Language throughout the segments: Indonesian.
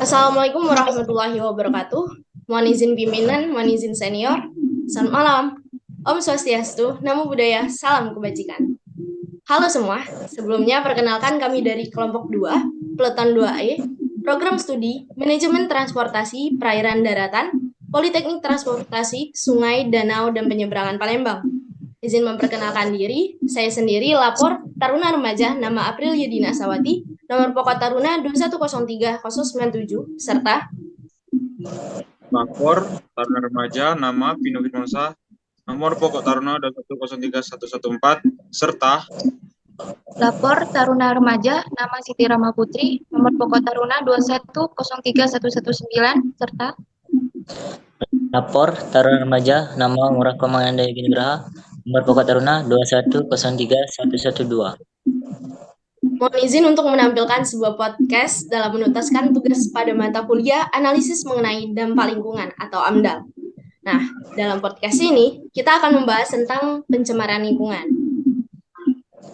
Assalamualaikum warahmatullahi wabarakatuh. Mohon izin pimpinan, mohon izin senior. Selamat malam. Om Swastiastu, Namo Buddhaya, salam kebajikan. Halo semua, sebelumnya perkenalkan kami dari kelompok 2, Peleton 2E, Program Studi Manajemen Transportasi Perairan Daratan, Politeknik Transportasi Sungai, Danau, dan Penyeberangan Palembang. Izin memperkenalkan diri, saya sendiri lapor Taruna Remaja nama April Yudina Sawati, nomor pokok Taruna 2103097, serta Lapor Taruna Remaja nama Pino Firmansyah, nomor pokok Taruna 2103114, serta Lapor Taruna Remaja nama Siti Rama Putri, nomor pokok Taruna 2103119, serta Lapor Taruna Remaja nama Ngurah Komangandaya Ginigraha, nomor pokok Taruna 2103112. mohon izin untuk menampilkan sebuah podcast dalam menuntaskan tugas pada mata kuliah analisis mengenai dampak lingkungan atau AMDAL. Nah, dalam podcast ini kita akan membahas tentang pencemaran lingkungan.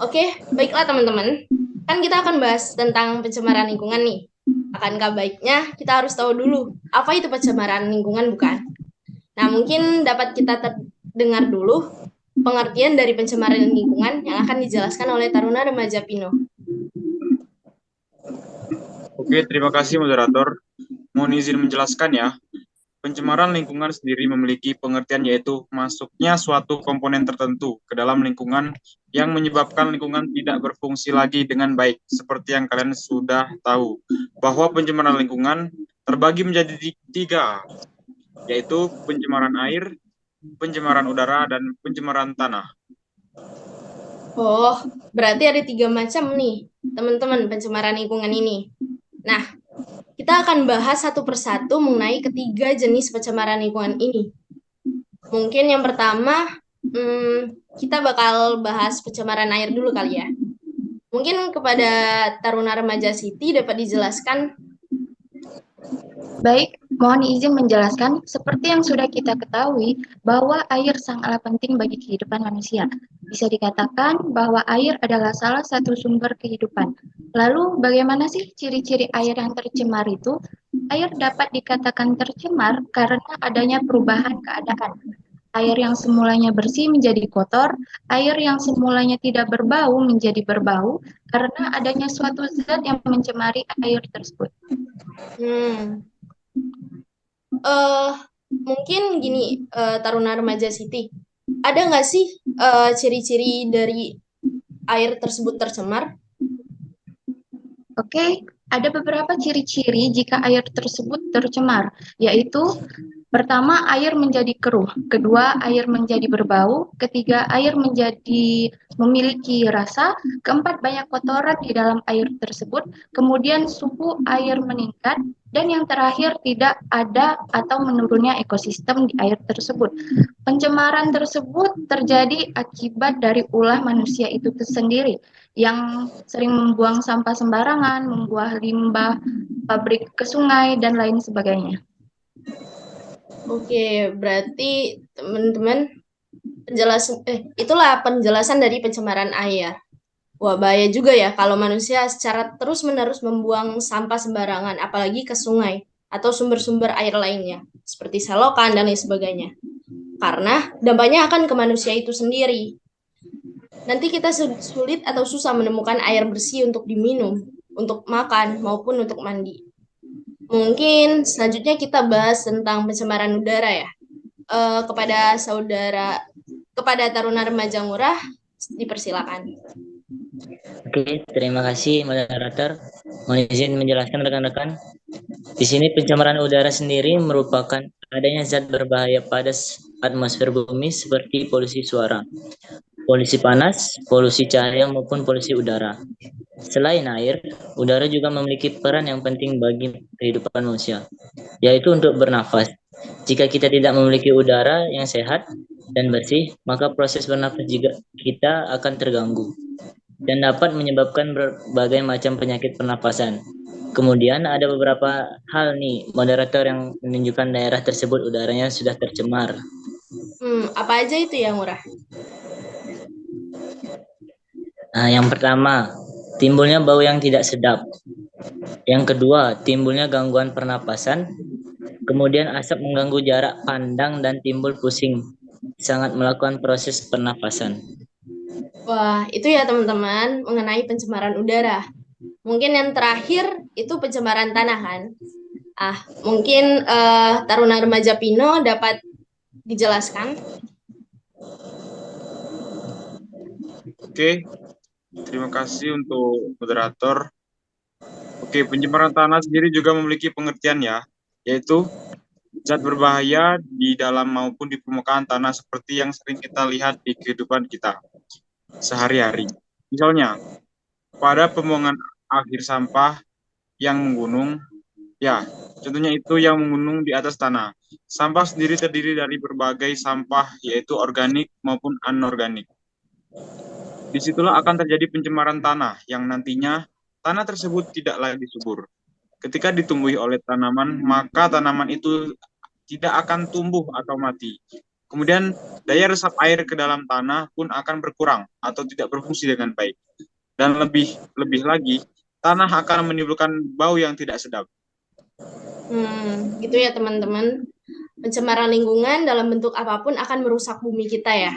Oke, baiklah teman-teman. Kan kita akan bahas tentang pencemaran lingkungan nih. Akankah baiknya kita harus tahu dulu apa itu pencemaran lingkungan, bukan? Nah, mungkin dapat kita dengar dulu pengertian dari pencemaran lingkungan yang akan dijelaskan oleh Taruna Remaja Pino. Oke, terima kasih moderator. Mohon izin menjelaskan ya. Pencemaran lingkungan sendiri memiliki pengertian yaitu masuknya suatu komponen tertentu ke dalam lingkungan yang menyebabkan lingkungan tidak berfungsi lagi dengan baik. Seperti yang kalian sudah tahu, bahwa pencemaran lingkungan terbagi menjadi tiga, yaitu pencemaran air, pencemaran udara, dan pencemaran tanah. Oh, berarti ada 3 macam nih, teman-teman, pencemaran lingkungan ini. Nah, kita akan bahas satu persatu mengenai ketiga jenis pencemaran lingkungan ini. Mungkin yang pertama, kita bakal bahas pencemaran air dulu kali ya. Mungkin kepada Taruna Remaja Siti dapat dijelaskan. Baik, mohon izin menjelaskan seperti yang sudah kita ketahui bahwa air sangatlah penting bagi kehidupan manusia. Bisa dikatakan bahwa air adalah salah satu sumber kehidupan. Lalu bagaimana sih ciri-ciri air yang tercemar itu? Air dapat dikatakan tercemar karena adanya perubahan keadaan. Air yang semulanya bersih menjadi kotor, air yang semulanya tidak berbau menjadi berbau karena adanya suatu zat yang mencemari air tersebut. Mungkin gini, Taruna Remaja Siti, ada nggak sih ciri-ciri dari air tersebut tercemar? Oke, ada beberapa ciri-ciri jika air tersebut tercemar, yaitu pertama, air menjadi keruh, kedua, air menjadi berbau, ketiga, air menjadi memiliki rasa, keempat, banyak kotoran di dalam air tersebut, kemudian suhu air meningkat, dan yang terakhir, tidak ada atau menurunnya ekosistem di air tersebut. Pencemaran tersebut terjadi akibat dari ulah manusia itu sendiri, yang sering membuang sampah sembarangan, membuang limbah pabrik ke sungai, dan lain sebagainya. Oke, berarti teman-teman itulah penjelasan dari pencemaran air. Wah, bahaya juga ya kalau manusia secara terus-menerus membuang sampah sembarangan, apalagi ke sungai atau sumber-sumber air lainnya, seperti selokan dan lain sebagainya. Karena dampaknya akan ke manusia itu sendiri. Nanti kita sulit atau susah menemukan air bersih untuk diminum, untuk makan, maupun untuk mandi. Mungkin selanjutnya kita bahas tentang pencemaran udara ya. Kepada Taruna Remaja Ngurah, dipersilakan. Oke, terima kasih moderator. Mohon izin menjelaskan rekan-rekan. Di sini pencemaran udara sendiri merupakan adanya zat berbahaya pada atmosfer bumi seperti polusi suara, polusi panas, polusi cahaya maupun polusi udara. Selain air, udara juga memiliki peran yang penting bagi kehidupan manusia, yaitu untuk bernafas. Jika kita tidak memiliki udara yang sehat dan bersih, maka proses bernafas juga kita akan terganggu dan dapat menyebabkan berbagai macam penyakit pernapasan. Kemudian ada beberapa hal nih moderator yang menunjukkan daerah tersebut udaranya sudah tercemar. Apa aja itu ya, Ngurah? Nah, yang pertama, timbulnya bau yang tidak sedap. Yang kedua, timbulnya gangguan pernapasan. Kemudian asap mengganggu jarak pandang dan timbul pusing. Sangat melakukan proses pernapasan. Wah, itu ya teman-teman mengenai pencemaran udara. Mungkin yang terakhir itu pencemaran tanah kan? Mungkin Taruna Remaja Pino dapat dijelaskan. Oke, terima kasih untuk moderator. Oke, pencemaran tanah sendiri juga memiliki pengertian ya, yaitu zat berbahaya di dalam maupun di permukaan tanah seperti yang sering kita lihat di kehidupan kita sehari-hari. Misalnya, pada pembuangan akhir sampah yang menggunung, ya, contohnya itu yang menggunung di atas tanah. Sampah sendiri terdiri dari berbagai sampah, yaitu organik maupun anorganik. Disitulah akan terjadi pencemaran tanah yang nantinya tanah tersebut tidak lagi subur. Ketika ditumbuhi oleh tanaman, maka tanaman itu tidak akan tumbuh atau mati. Kemudian daya resap air ke dalam tanah pun akan berkurang atau tidak berfungsi dengan baik. Dan lebih lagi, tanah akan menimbulkan bau yang tidak sedap. Gitu ya teman-teman. Pencemaran lingkungan dalam bentuk apapun akan merusak bumi kita ya.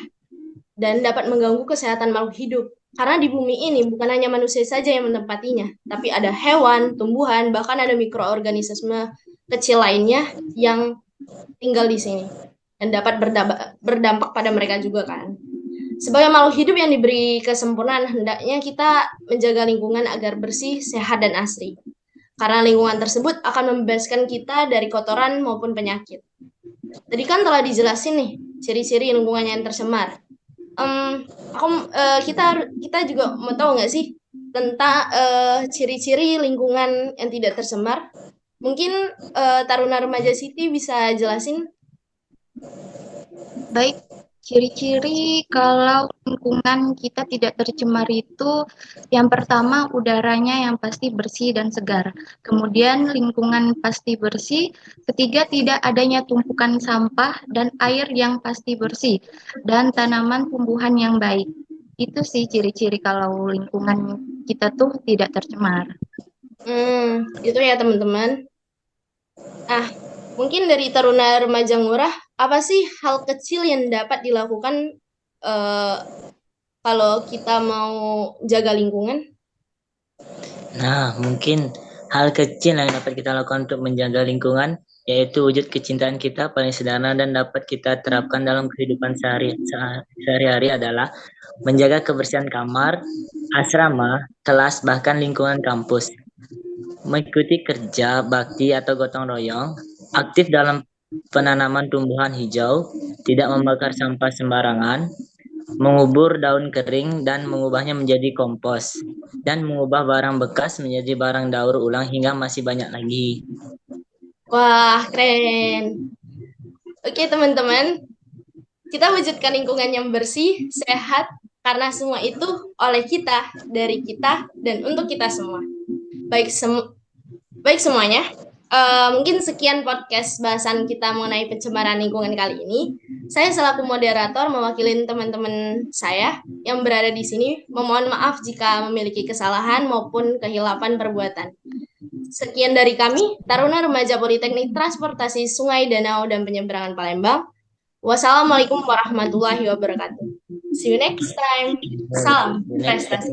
Dan dapat mengganggu kesehatan makhluk hidup. Karena di bumi ini bukan hanya manusia saja yang menempatinya, tapi ada hewan, tumbuhan, bahkan ada mikroorganisme kecil lainnya yang tinggal di sini. Dan dapat berdampak pada mereka juga kan. Sebagai makhluk hidup yang diberi kesempurnaan, hendaknya kita menjaga lingkungan agar bersih, sehat, dan asri. Karena lingkungan tersebut akan membebaskan kita dari kotoran maupun penyakit. Tadi kan telah dijelasin nih, ciri-ciri lingkungan yang tercemar. Kita juga mau tahu nggak sih tentang ciri-ciri lingkungan yang tidak tercemar? Mungkin Taruna Remaja Siti bisa jelasin. Baik, ciri-ciri kalau lingkungan kita tidak tercemar itu yang pertama udaranya yang pasti bersih dan segar. Kemudian lingkungan pasti bersih. Ketiga, tidak adanya tumpukan sampah dan air yang pasti bersih. Dan tanaman tumbuhan yang baik. Itu sih ciri-ciri kalau lingkungan kita tuh tidak tercemar. Itu ya teman-teman. Mungkin dari Taruna Remaja Murah, apa sih hal kecil yang dapat dilakukan kalau kita mau jaga lingkungan? Nah, mungkin hal kecil yang dapat kita lakukan untuk menjaga lingkungan yaitu wujud kecintaan kita paling sederhana dan dapat kita terapkan dalam kehidupan sehari-hari adalah menjaga kebersihan kamar, asrama, kelas, bahkan lingkungan kampus. Mengikuti kerja, bakti, atau gotong royong, aktif dalam penanaman tumbuhan hijau, tidak membakar sampah sembarangan, mengubur daun kering dan mengubahnya menjadi kompos, dan mengubah barang bekas menjadi barang daur ulang hingga masih banyak lagi. Wah, keren. Oke, teman-teman. Kita wujudkan lingkungan yang bersih, sehat, karena semua itu oleh kita, dari kita, dan untuk kita semua. Baik semuanya. Mungkin sekian podcast bahasan kita mengenai pencemaran lingkungan kali ini. Saya selaku moderator mewakili teman-teman saya yang berada di sini. Memohon maaf jika memiliki kesalahan maupun kehilapan perbuatan. Sekian dari kami, Taruna Remaja Politeknik Transportasi Sungai Danau dan Penyeberangan Palembang. Wassalamualaikum warahmatullahi wabarakatuh. See you next time. Salam prestasi.